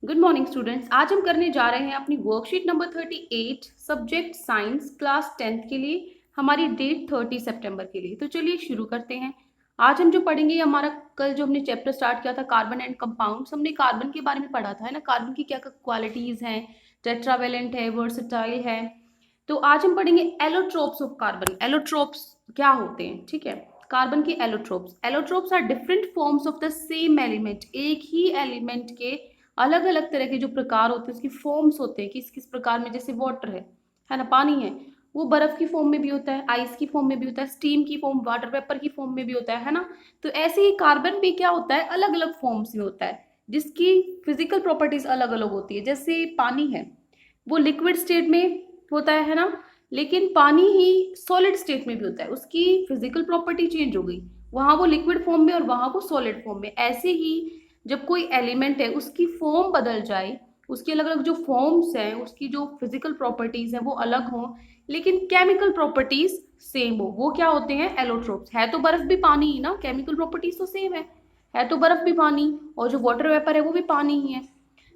Good morning students. आज हम करने जा रहे हैं अपनी worksheet number 38 subject science class 10th के लिए। हमारी डेट 30 सितंबर के लिए। तो चलिए शुरू करते हैं। आज हम जो पढ़ेंगे, हमारा कल जो हमने चैप्टर स्टार्ट किया था कार्बन एंड कंपाउंड्स, हमने कार्बन के बारे में पढ़ा था, है ना। कार्बन की क्या क्वालिटीज हैं, टेट्रावेलेंट है, वर्सेटाइल है। तो आज हम पढ़ेंगे एलोट्रोप्स ऑफ कार्बन। एलोट्रोप्स क्या होते हैं, ठीक है। कार्बन के allotropes are different forms of the same element. एक ही एलिमेंट के अलग अलग तरह के जो प्रकार होते हैं, उसकी फॉर्म्स होते हैं, किस किस प्रकार में। जैसे वाटर है ना, पानी है, वो बर्फ की फॉर्म में भी होता है, आइस की फॉर्म में भी होता है, स्टीम की फॉर्म, वाटर वेपर की फॉर्म में भी होता है ना। तो ऐसे ही कार्बन भी क्या होता है, अलग अलग फॉर्म्स में होता है, जिसकी फिजिकल प्रॉपर्टीज अलग अलग होती है। जैसे पानी है, वो लिक्विड स्टेट में होता है ना, लेकिन पानी ही सॉलिड स्टेट में भी होता है। उसकी फिजिकल प्रॉपर्टी चेंज हो गई, वहां वो लिक्विड फॉर्म में और वहां वो सॉलिड फॉर्म में। ऐसे ही जब कोई एलिमेंट है उसकी फॉर्म बदल जाए, उसकी अलग अलग जो फॉर्म्स हैं, उसकी जो फिजिकल प्रॉपर्टीज हैं वो अलग हों, लेकिन केमिकल प्रॉपर्टीज सेम हो, वो क्या होते हैं, एलोट्रोप्स। है तो बर्फ भी पानी ही ना, केमिकल प्रॉपर्टीज तो सेम है तो बर्फ भी पानी, और जो वाटर वेपर है वो भी पानी ही है।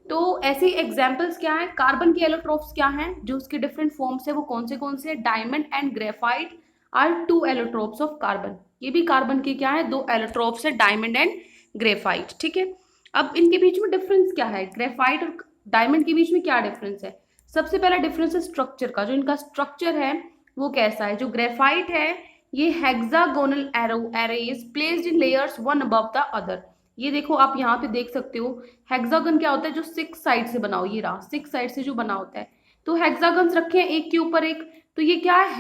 तो ऐसे एग्जाम्पल्स क्या है, कार्बन के एलोट्रोप्स क्या हैं, जो उसके डिफरेंट फॉर्म्स है वो कौन से diamond and graphite are two allotropes of carbon. ये भी कार्बन के क्या है, दो एलोट्रोप्स है, डायमंड एंड ग्रेफाइट, ठीक है। अब इनके बीच में डिफरेंस क्या है, ग्रेफाइट और डायमंड के बीच में क्या डिफरेंस है। सबसे पहला डिफरेंस है स्ट्रक्चर का। जो इनका स्ट्रक्चर है वो कैसा है, जो ग्रेफाइट है ये hexagonal arrays placed in layers one above the other. ये देखो, आप यहाँ पे देख सकते हो, हेक्सागन क्या होता है, जो 6 साइड से बना हो, ये रहा 6 साइड से जो बना होता है। तो हेक्सागन्स रखे हैं एक के ऊपर एक, तो ये क्या है,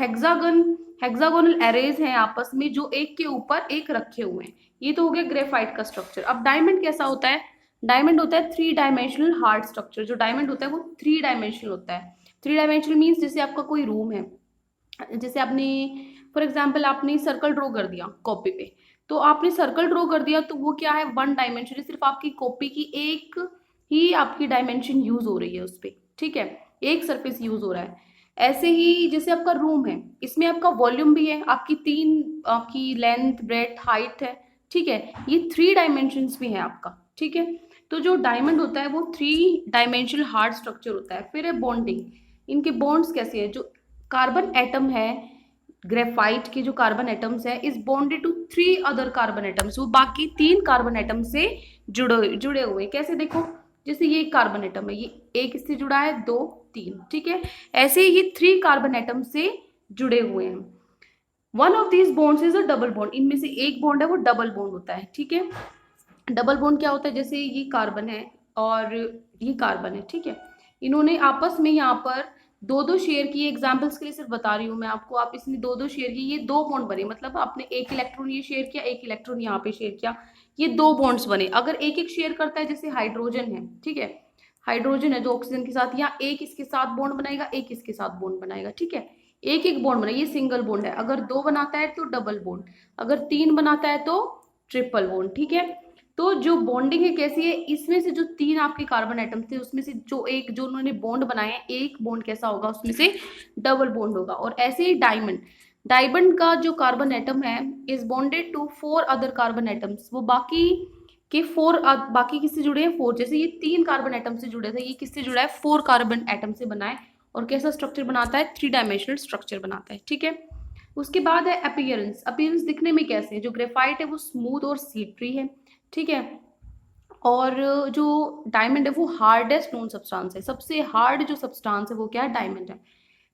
हेक्सागोनल एरेज हैं आपस में, जो एक के ऊपर एक रखे हुए हैं। ये तो हो गया ग्रेफाइट का स्ट्रक्चर। अब डायमंड कैसा होता है, डायमंड होता है 3 डायमेंशनल हार्ड स्ट्रक्चर। जो डायमंड होता है वो 3 डायमेंशनल होता है। 3 डायमेंशनल मीन्स जैसे आपका कोई रूम है, जैसे आपने फॉर एग्जाम्पल आपने सर्कल ड्रॉ कर दिया कॉपी पे, तो आपने सर्कल ड्रॉ कर दिया तो वो क्या है, 1 डायमेंशन, सिर्फ आपकी कॉपी की एक ही आपकी डायमेंशन यूज हो रही है उस पर, ठीक है, एक सरफेस यूज हो रहा है। ऐसे ही जैसे आपका रूम है, इसमें आपका वॉल्यूम भी है, आपकी 3 आपकी लेंथ ब्रेथ हाइट है, ठीक है, ये 3 डायमेंशंस भी है आपका, ठीक है। तो जो डायमंड होता है वो 3 डायमेंशनल हार्ड स्ट्रक्चर होता है। फिर है बॉन्डिंग। इनके बॉन्ड्स कैसे है, जो कार्बन एटम है, ग्रेफाइट के जो कार्बन एटम्स है, is bonded to 3 other carbon atoms. वो बाकी 3 कार्बन एटम से जुड़े हुए। कैसे देखो, जैसे ये कार्बन एटम है, ये एक इससे जुड़ा है, 2 3, ठीक है। ऐसे ये 3 कार्बन एटम से जुड़े हुए हैं। One of these bonds is a double bond. इनमें से एक बॉन्ड है वो डबल बॉन्ड होता है, ठीक है। डबल बॉन्ड क्या होता है, जैसे ये कार्बन है और ये कार्बन है, ठीक है, इन्होंने आपस में यहाँ पर 2 शेयर किए। एग्जाम्पल्स के लिए सिर्फ बता रही हूँ मैं आपको, आप इसमें 2 शेयर किए, ये 2 बॉन्ड बने, मतलब आपने एक इलेक्ट्रॉन ये शेयर किया, एक इलेक्ट्रॉन यहाँ पे शेयर किया, ये 2 बॉन्ड्स बने। अगर एक एक शेयर करता है, जैसे हाइड्रोजन है, ठीक है, हाइड्रोजन है जो ऑक्सीजन के साथ, या एक इसके साथ बॉन्ड बनाएगा, एक इसके साथ बॉन्ड बनाएगा, ठीक है, एक एक बॉन्ड बनाएगा, ये सिंगल बॉन्ड है। अगर 2 बनाता है तो डबल बॉन्ड, अगर 3 बनाता है तो ट्रिपल बॉन्ड, ठीक है। तो जो बॉन्डिंग है कैसी है, इसमें से जो 3 आपके कार्बन एटम थे, उसमें से जो उन्होंने बॉन्ड बनाए, एक बॉन्ड कैसा होगा, उसमें से डबल बॉन्ड होगा। और ऐसे ही डायमंड, डायमंड का जो कार्बन एटम है is bonded to 4 other carbon atoms. वो बाकी के 4 बाकी किससे जुड़े हैं, 4। जैसे ये 3 कार्बन एटम से जुड़े थे, ये किससे जुड़ा है, 4 कार्बन एटम से बना है। और कैसा स्ट्रक्चर बनाता है, 3 डायमेंशनल स्ट्रक्चर बनाता है, ठीक है। उसके बाद है अपीयरेंस। अपीयरेंस दिखने में कैसे है, जो ग्रेफाइट है वो स्मूथ और स्लिपरी है, ठीक है। और जो डायमंड है वो हार्डेस्ट नोन सब्सटेंस है, सबसे हार्ड जो सब्सटेंस है वो क्या है, डायमंड है।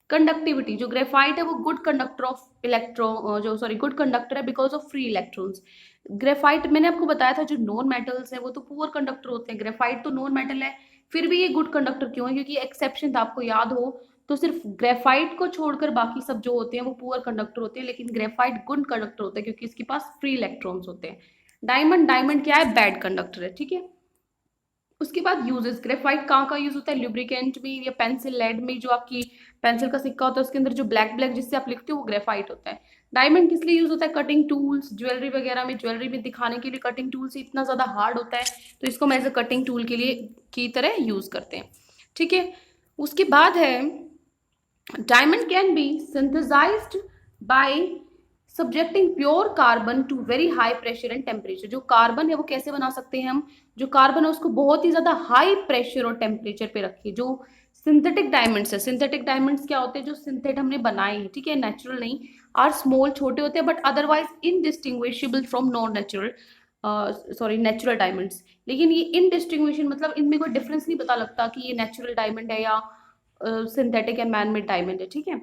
कंडक्टिविटी, जो ग्रेफाइट है वो good conductor of electron, good conductor है because of free electrons. Graphite मैंने आपको बताया था, जो नॉन मेटल्स है वो तो पुअर कंडक्टर होते हैं, ग्रेफाइट तो नॉन मेटल है, फिर भी ये गुड कंडक्टर क्यों है, क्योंकि एक्सेप्शन था, आपको याद हो तो, सिर्फ ग्रेफाइट को छोड़कर बाकी सब जो होते हैं वो पुअर कंडक्टर होते हैं, लेकिन ग्रेफाइट गुड कंडक्टर होता है क्योंकि इसके पास फ्री इलेक्ट्रॉन्स होते हैं। डायमंड क्या है, बैड कंडक्टर है, ठीक है। उसके बाद यूजेस, ग्रेफाइट कहाँ का यूज होता है, लुब्रिकेंट में या पेंसिल लेड में, जो आपकी पेंसिल का सिक्का होता है उसके अंदर जो ब्लैक ब्लैक जिससे आप लिखते हो वो ग्रेफाइट होता है। डायमंड किस लिए यूज होता है, कटिंग टूल्स, ज्वेलरी वगैरह में, ज्वेलरी में दिखाने के लिए कटिंग टूल से इतना ज्यादा हार्ड होता है, तो इसको हम एज अ कटिंग टूल के लिए की तरह यूज करते हैं, ठीक है। उसके बाद है diamond can be synthesized by subjecting pure carbon to very high pressure and temperature. जो कार्बन है वो कैसे बना सकते हैं हम, जो कार्बन है उसको बहुत ही ज्यादा हाई प्रेशर और टेम्परेचर पे रखिए। जो सिंथेटिक डायमंड्स है, सिंथेटिक डायमंड्स क्या होते हैं, जो सिंथेट हमने बनाए हैं, ठीक है, नेचुरल नहीं, आर स्मॉल, छोटे होते हैं, but otherwise indistinguishable from non natural, sorry natural diamonds. लेकिन ये इनडिस्टिंग्विशन मतलब इनमें कोई डिफरेंस नहीं पता लगता कि ये नेचुरल डायमंड है या सिंथेटिक या मैनमेड डायमंड है, ठीक है।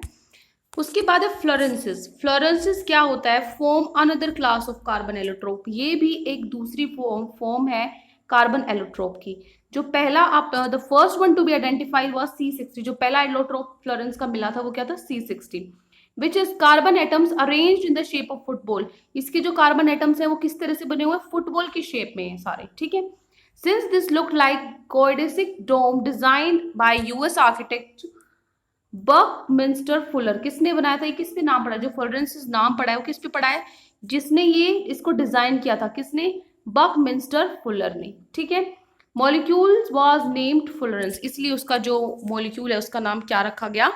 उसके बाद है फ्लोरेंसिस। फ्लोरेंसिस क्या होता है, form another class of carbon allotrope. ये भी एक दूसरी फॉर्म है कार्बन एलोट्रोप की। जो पहला आप the first one to be identified was C60। जो पहला एलोट्रोप फ्लोरेंस का मिला था वो क्या था, C60, which is carbon atoms arranged in the shape of football. इसके जो कार्बन एटम्स हैं वो किस तरह से बने हुए हैं, फुटबॉल की शेप में हैं सारे, ठीक है। Since this look like geodesic dome designed by US architect Buckminster Fuller. किसने बनाया था, ये किस पे नाम पड़ा है, जो फ्लोरेंसिस नाम पड़ा है वो किस पे पड़ा है, जिसने ये इसको डिजाइन किया था, किसने, बकमिंस्टर फुलर ने, ठीक है। मॉलिक्यूल्स वाज नेम्ड फुलरेंस, इसलिए उसका जो मॉलिक्यूल है उसका नाम क्या रखा गया,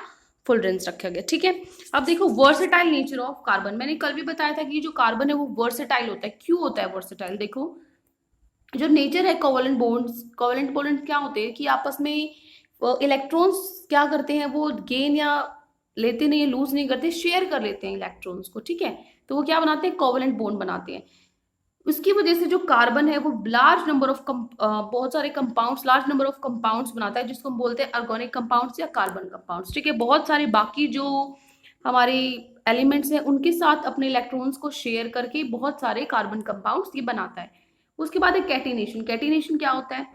फुलरेंस रखा गया, ठीक है। अब देखो वर्सेटाइल नेचर ऑफ कार्बन। मैंने कल भी बताया था कि जो कार्बन है वो वर्सेटाइल होता है। क्यों होता है वर्सेटाइल, देखो जो नेचर है कोवेलेंट बॉन्ड्स, कोवेलेंट बॉन्ड क्या होते हैं कि आपस में इलेक्ट्रॉन्स क्या करते हैं, वो गेन या लेते नहीं है, लूज नहीं करते, शेयर कर लेते हैं इलेक्ट्रॉन्स को, ठीक है। तो वो क्या बनाते हैं, कोवेलेंट बॉन्ड बनाते हैं। उसकी वजह से जो कार्बन है वो लार्ज नंबर ऑफ बहुत सारे compounds, large number of compounds बनाता है, जिसको हम बोलते हैं ऑर्गेनिक कंपाउंड्स या कार्बन कंपाउंड्स, ठीक है। बहुत सारे बाकी जो हमारे एलिमेंट्स हैं उनके साथ अपने इलेक्ट्रॉन्स को शेयर करके बहुत सारे कार्बन कंपाउंड्स ये बनाता है। उसके बाद है कैटिनेशन। कैटिनेशन क्या होता है,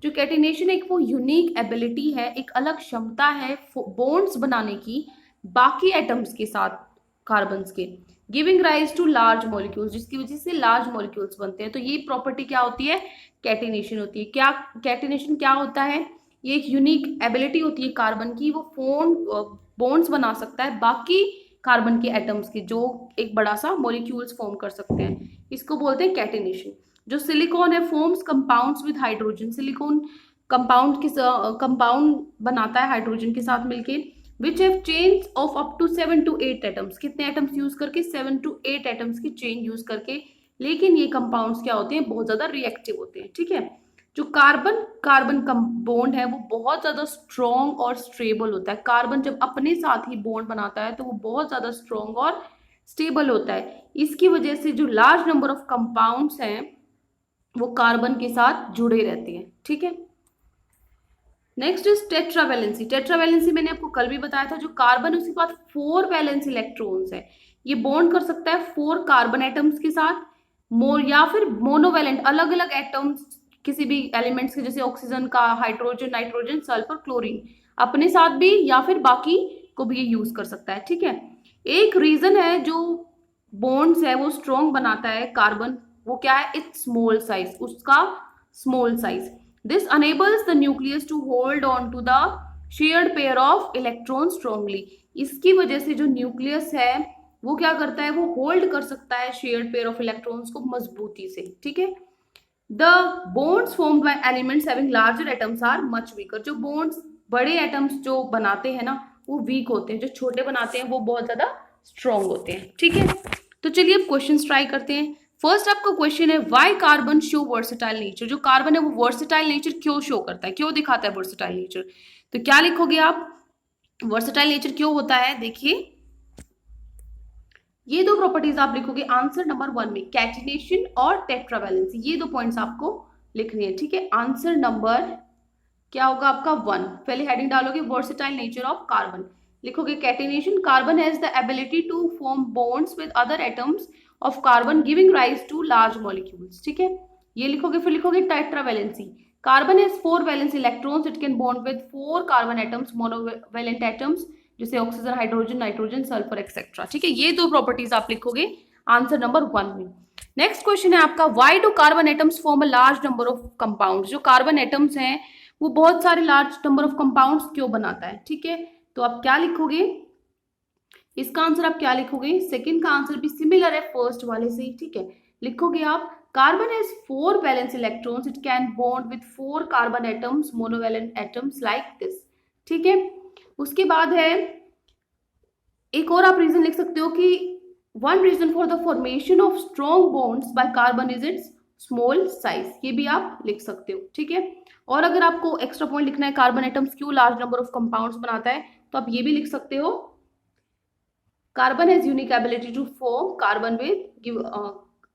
जो कैटिनेशन एक वो यूनिक एबिलिटी है, एक अलग क्षमता है बॉन्ड्स बनाने की बाकी एटम्स के साथ कार्बन्स के, giving rise to large molecules, जिसकी वजह से लार्ज मॉलिक्यूल्स बनते हैं। तो ये प्रॉपर्टी क्या होती है, कैटिनेशन होती है। क्या कैटिनेशन क्या होता है, ये एक यूनिक एबिलिटी होती है कार्बन की, वो बॉन्ड्स बना सकता है बाकी कार्बन के एटम्स के, जो एक बड़ा सा मॉलिक्यूल्स फॉर्म कर सकते हैं, इसको बोलते हैं कैटिनेशन। जो सिलिकॉन है forms compounds with hydrogen, silicon compound बनाता है हाइड्रोजन के साथ मिलके, which have chains of up to 7 to 8 atoms. कितने एटम्स यूज करके, 7 to 8 एटम्स की चेन यूज करके। लेकिन ये कंपाउंड्स क्या होते हैं, बहुत ज्यादा रिएक्टिव होते हैं, ठीक है। जो कार्बन कार्बन बॉन्ड है वो बहुत ज्यादा स्ट्रॉन्ग और स्टेबल होता है। कार्बन जब अपने साथ ही बॉन्ड बनाता है तो वो बहुत ज्यादा स्ट्रॉन्ग और स्टेबल होता है। इसकी वजह से जो लार्ज नंबर ऑफ कंपाउंड्स हैं वो कार्बन के साथ जुड़े रहते हैं, ठीक है। Next is tetravalency. टेट्रावैलेंसी मैंने आपको कल भी बताया था, जो कार्बन है उसके पास 4 वैलेंस इलेक्ट्रॉन्स है। ये बॉन्ड कर सकता है 4 कार्बन एटम्स के साथ, या फिर मोनोवैलेंट अलग अलग एटम्स किसी भी एलिमेंट्स के, जैसे ऑक्सीजन का, हाइड्रोजन, नाइट्रोजन, सल्फर, क्लोरीन, अपने साथ भी या फिर बाकी को भी ये यूज कर सकता है, ठीक है। एक रीजन है जो बॉन्ड्स है वो स्ट्रॉन्ग बनाता है कार्बन, वो क्या है, इट्स स्मॉल साइज, उसका small size. This enables the nucleus to hold on to the shared pair of electrons strongly। इसकी वजह से जो न्यूक्लियस है वो क्या करता है, वो होल्ड कर सकता है शेयर्ड पेयर ऑफ इलेक्ट्रॉन्स को मजबूती से, ठीक है। The bonds formed by elements having larger atoms are much weaker. जो बॉन्ड्स बड़े एटम्स जो बनाते हैं ना वो वीक होते हैं, जो छोटे बनाते हैं वो बहुत ज्यादा स्ट्रॉन्ग होते हैं, ठीक है। तो चलिए अब क्वेश्चन ट्राई करते हैं। फर्स्ट आपका क्वेश्चन है, why carbon show versatile nature. जो कार्बन है वो वर्सेटाइल नेचर क्यों शो करता है, क्यों दिखाता है वर्सेटाइल नेचर। तो क्या लिखोगे आप, वर्सेटाइल नेचर क्यों होता है, देखिए ये दो प्रॉपर्टीज आप लिखोगे आंसर नंबर 1 में, कैटिनेशन और टेट्रावैलेंसी। ये दो पॉइंट्स आपको लिखने हैं, ठीक है। आंसर नंबर क्या होगा आपका 1, पहले हेडिंग डालोगे वर्सेटाइल नेचर ऑफ कार्बन, लिखोगे catenation, carbon has the ability to form bonds with other atoms of carbon giving rise to large molecules, ठीक है, ये लिखोगे। फिर लिखोगे tetravalency, carbon has 4 valence electrons, it can bond with 4 carbon atoms, monovalent atoms जैसे oxygen, hydrogen, nitrogen, sulphur etcetera, ठीक है। ये दो प्रॉपर्टीज आप लिखोगे आंसर नंबर 1 में। नेक्स्ट क्वेश्चन है आपका, why do carbon atoms form a large number of compounds. जो कार्बन एटम्स हैं वो बहुत सारे लार्ज नंबर ऑफ कंपाउंड्स क्यों बनाता है, ठीक है। तो आप क्या लिखोगे, इसका आंसर आप क्या लिखोगे, सेकंड का आंसर भी सिमिलर है फर्स्ट वाले से, ठीक है। लिखोगे आप carbon has 4 valence electrons, it can bond with 4 carbon atoms, monovalent atoms like this, ठीक है। उसके बाद है एक और आप रीजन लिख सकते हो कि one reason for the formation of strong bonds by carbon is its small size, ये भी आप लिख सकते हो, ठीक है। और अगर आपको एक्स्ट्रा पॉइंट लिखना है कार्बन एटम्स क्यों लार्ज नंबर ऑफ कंपाउंड्स बनाता है, तो आप ये भी लिख सकते हो, carbon has unique ability to form carbon with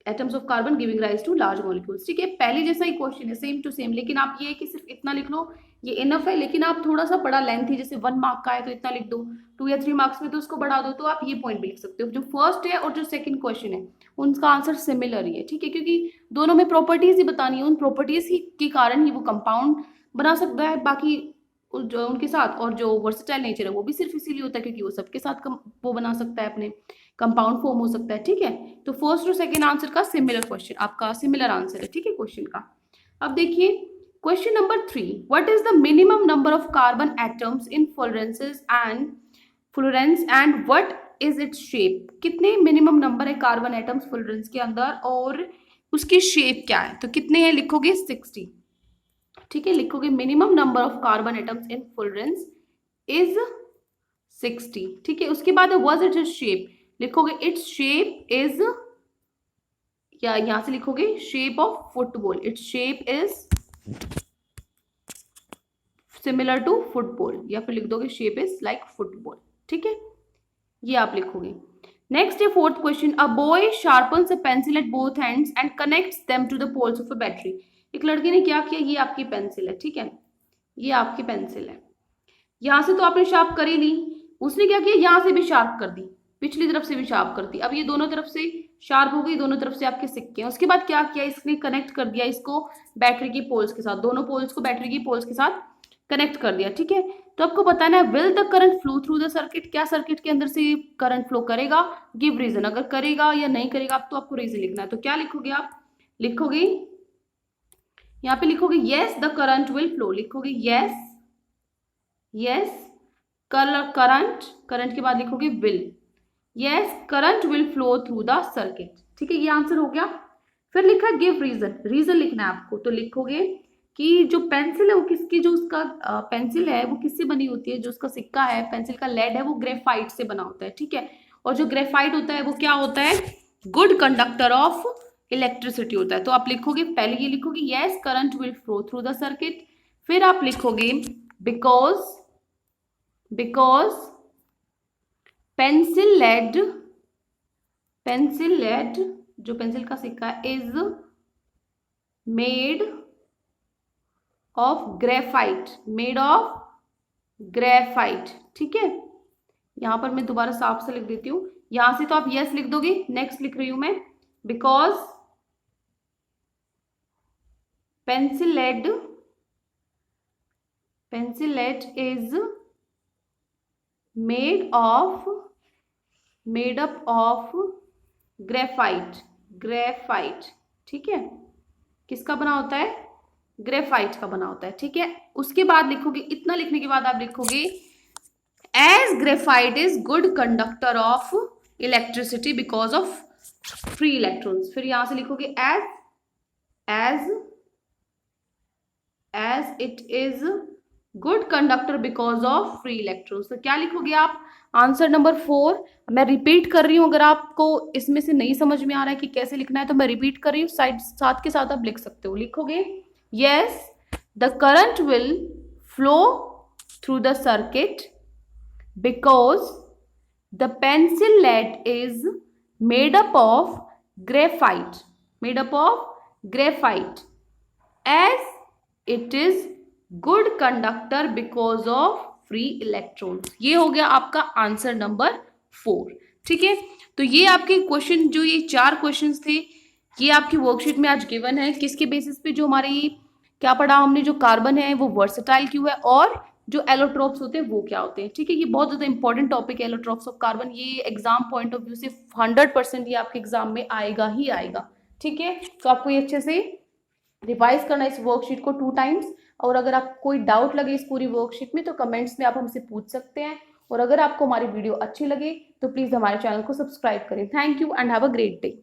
atoms of carbon giving rise to large molecules, ठीक है। पहले जैसा ही क्वेश्चन है, सेम टू सेम, लेकिन आप ये है कि सिर्फ इतना लिख लो, ये इनफ है। लेकिन आप थोड़ा सा बड़ा लेंथी, जैसे 1 मार्क का है तो इतना लिख दो, 2 या 3 मार्क्स में तो उसको बढ़ा दो, तो आप ये पॉइंट भी लिख सकते हो। जो फर्स्ट है और जो सेकंड क्वेश्चन है उनका आंसर सिमिलर ही है, ठीक है, क्योंकि दोनों में प्रॉपर्टीज ही बतानी है, उन प्रॉपर्टीज के कारण ही वो कंपाउंड बना सकता है, बाकी जो उनके साथ, और जो वर्सेटाइल नेचर है वो भी सिर्फ इसीलिए होता है क्योंकि वो सबके साथ वो बना सकता है, अपने कंपाउंड फॉर्म हो सकता है, ठीक है। तो फर्स्ट और सेकंड आंसर का सिमिलर क्वेश्चन, आपका सिमिलर आंसर है, ठीक है, क्वेश्चन का। अब देखिए question number 3, what is the minimum number of carbon atoms in Florence and what is its shape, कितने मिनिमम नंबर है कार्बन एटम्स फ्लोरेंस के अंदर और उसकी शेप क्या है, तो कितने हैं, लिखोगे 60, ठीक है, लिखोगे minimum number of carbon atoms in fullerene is 60, ठीक है। उसके बाद व्हाट इज इट्स शेप, लिखोगे इट्स शेप इज, या यहां से लिखोगे shape of football, its shape is similar to football, या फिर लिख दोगे शेप इज लाइक फुटबॉल, ठीक है, ये आप लिखोगे। नेक्स्ट है fourth question, a boy sharpens a pencil at both hands and connects them to the poles of a battery, एक लड़के ने क्या किया, ये आपकी पेंसिल है, ठीक है, ये आपकी पेंसिल है, यहां से तो आपने शार्प कर ही ली, उसने क्या किया, यहां से भी शार्प कर दी, पिछली तरफ से भी शार्प कर दी, अब ये दोनों तरफ से शार्प हो गई, दोनों तरफ से आपके सिक्के हैं। उसके बाद क्या किया, इसने कनेक्ट कर दिया इसको बैटरी की पोल्स के साथ, दोनों पोल्स को बैटरी की पोल्स के साथ कनेक्ट कर दिया, ठीक है। तो आपको बताना है will the current flow through the circuit, क्या सर्किट के अंदर से करंट फ्लो करेगा, गिव रीजन, अगर करेगा या नहीं करेगा तो आपको रीजन लिखना है। तो क्या लिखोगे आप, लिखोगे यहाँ पे लिखोगे yes the current will flow, लिखोगे यस, यस करंट के बाद लिखोगे will, yes current will flow through the circuit, ठीक है, ये आंसर हो गया। फिर लिखा गिव रीजन, रीजन लिखना है आपको, तो लिखोगे कि जो पेंसिल है वो किसकी, जो उसका पेंसिल है वो किससे बनी होती है, जो उसका सिक्का है पेंसिल का लेड है वो ग्रेफाइट से बना होता है, ठीक है। और जो ग्रेफाइट होता है वो क्या होता है, गुड कंडक्टर ऑफ इलेक्ट्रिसिटी होता है। तो आप लिखोगे, पहले ये लिखोगे yes current will flow through the circuit, फिर आप लिखोगे बिकॉज पेंसिल लेड जो पेंसिल का सिक्का है इज मेड ऑफ ग्रेफाइट, ठीक है। यहां पर मैं दोबारा साफ से लिख देती हूं, यहां से तो आप यस लिख दोगे, नेक्स्ट लिख रही हूं मैं, because pencil lead is made up of graphite, ठीक है, किसका बना होता है, ग्रेफाइट का बना होता है, ठीक है। उसके बाद लिखोगे, इतना लिखने के बाद आप लिखोगे as graphite is good conductor of electricity because of free electrons, फिर यहां से लिखोगे as it is good conductor because of free electrons. तो क्या लिखोगे आप, आंसर नंबर 4। मैं रिपीट कर रही हूं, अगर आपको इसमें से नहीं समझ में आ रहा है कि कैसे लिखना है तो मैं रिपीट कर रही हूँ, साथ के साथ आप लिख सकते हो। लिखोगे yes the current will flow through the circuit because the pencil lead is made up of graphite as it is good conductor because of free electrons। ये हो गया आपका आंसर नंबर 4, ठीक है। तो ये आपके क्वेश्चन, जो ये 4 क्वेश्चंस थे, ये आपकी वर्कशीट में आज गिवन है, किसके बेसिस पे, जो हमारी क्या पढ़ा हमने, जो कार्बन है वो वर्सेटाइल क्यों है और जो एलोट्रोप्स होते हैं वो क्या होते हैं, ठीक है। ये बहुत ज़्यादा इंपॉर्टेंट टॉपिक है एलोट्रोप्स ऑफ कार्बन, ये एग्जाम पॉइंट ऑफ व्यू से 100% ये आपके एग्जाम में आएगा ही आएगा, ठीक है। तो आपको ये अच्छे से रिवाइज करना इस वर्कशीट को 2 टाइम्स, और अगर आपको कोई डाउट लगे इस पूरी वर्कशीट में तो कमेंट्स में आप हमसे पूछ सकते हैं, और अगर आपको हमारी वीडियो अच्छी लगे तो प्लीज़ हमारे चैनल को सब्सक्राइब करें। Thank you and have a great day.